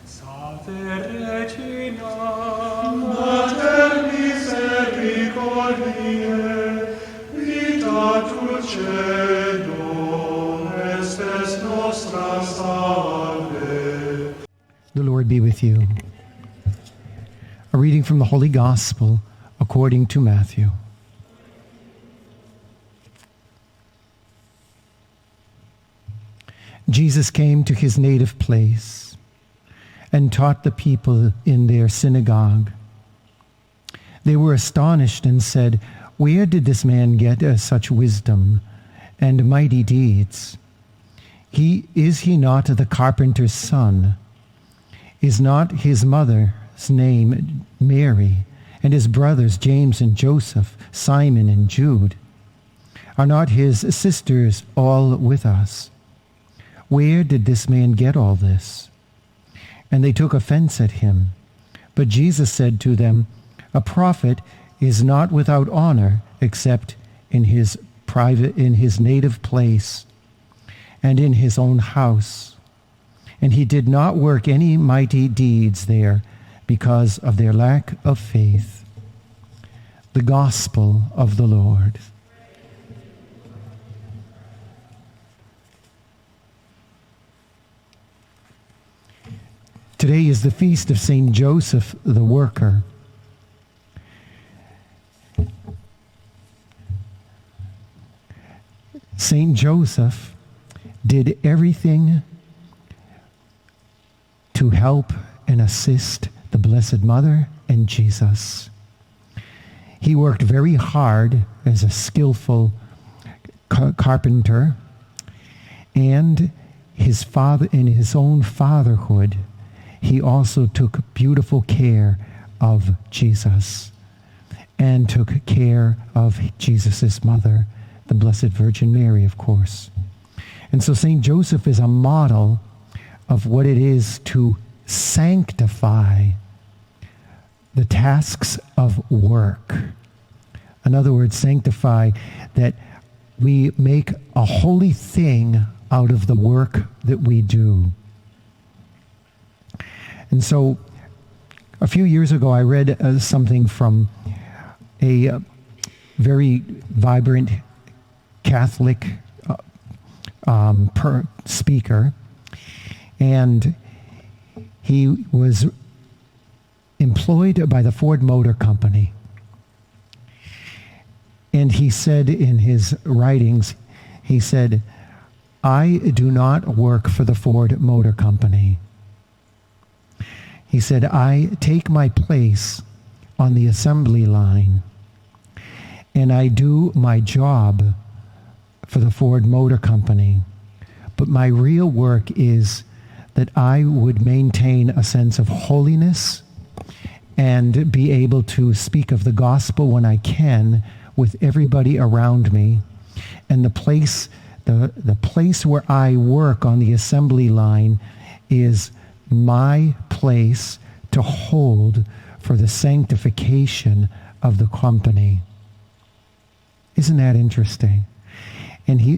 Salve Regina, Mater misericordiae, vita dulcedo, estes nostra salve. The Lord be with you. A reading from the Holy Gospel according to Matthew. Jesus came to his native place and taught the people in their synagogue. They were astonished and said, "Where did this man get such wisdom and mighty deeds? Is he not the carpenter's son? Is not his mother's name Mary, and his brothers James and Joseph, Simon and Jude? Are not his sisters all with us? Where did this man get all this?" And they took offense at him. But Jesus said to them, "A prophet is not without honor except in his native place and in his own house." And he did not work any mighty deeds there because of their lack of faith. The Gospel of the Lord. Today is the feast of Saint Joseph the Worker. Saint Joseph did everything to help and assist the Blessed Mother and Jesus. He worked very hard as a skillful carpenter, and his father, in his own fatherhood, he also took beautiful care of Jesus and took care of Jesus' mother, the Blessed Virgin Mary, of course. And so St. Joseph is a model of what it is to sanctify the tasks of work. In other words, sanctify, that we make a holy thing out of the work that we do. And so a few years ago, I read something from a very vibrant Catholic speaker, and he was employed by the Ford Motor Company. And he said in his writings, he said, "I do not work for the Ford Motor Company." He said, "I take my place on the assembly line, and I do my job for the Ford Motor Company. But my real work is that I would maintain a sense of holiness and be able to speak of the gospel when I can with everybody around me. And the place where I work on the assembly line is my place to hold for the sanctification of the company." Isn't that interesting? And he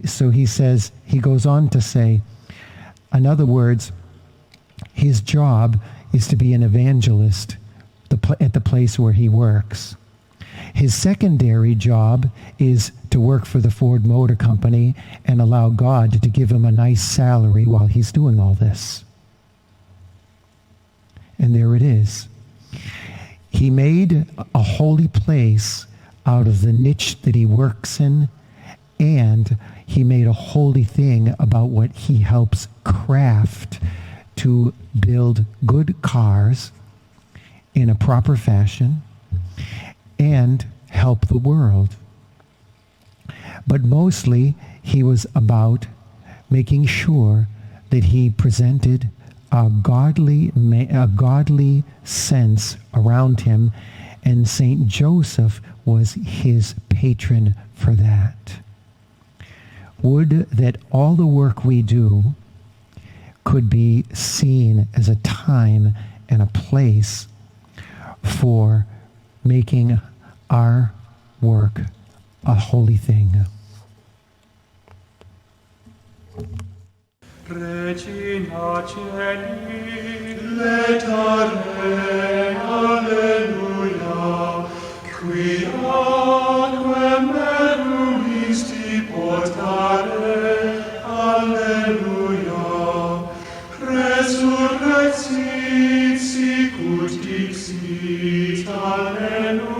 goes on to say, in other words, his job is to be an evangelist at the place where he works. His secondary job is to work for the Ford Motor Company and allow God to give him a nice salary while he's doing all this. And there it is. He made a holy place out of the niche that he works in, and he made a holy thing about what he helps craft to build good cars in a proper fashion and help the world. But mostly he was about making sure that he presented a godly sense around him, and Saint Joseph was his patron for that. Would that all the work we do could be seen as a time and a place for making our work a holy thing. Regina Celi, Resurrexit sicut dixit, Alleluia.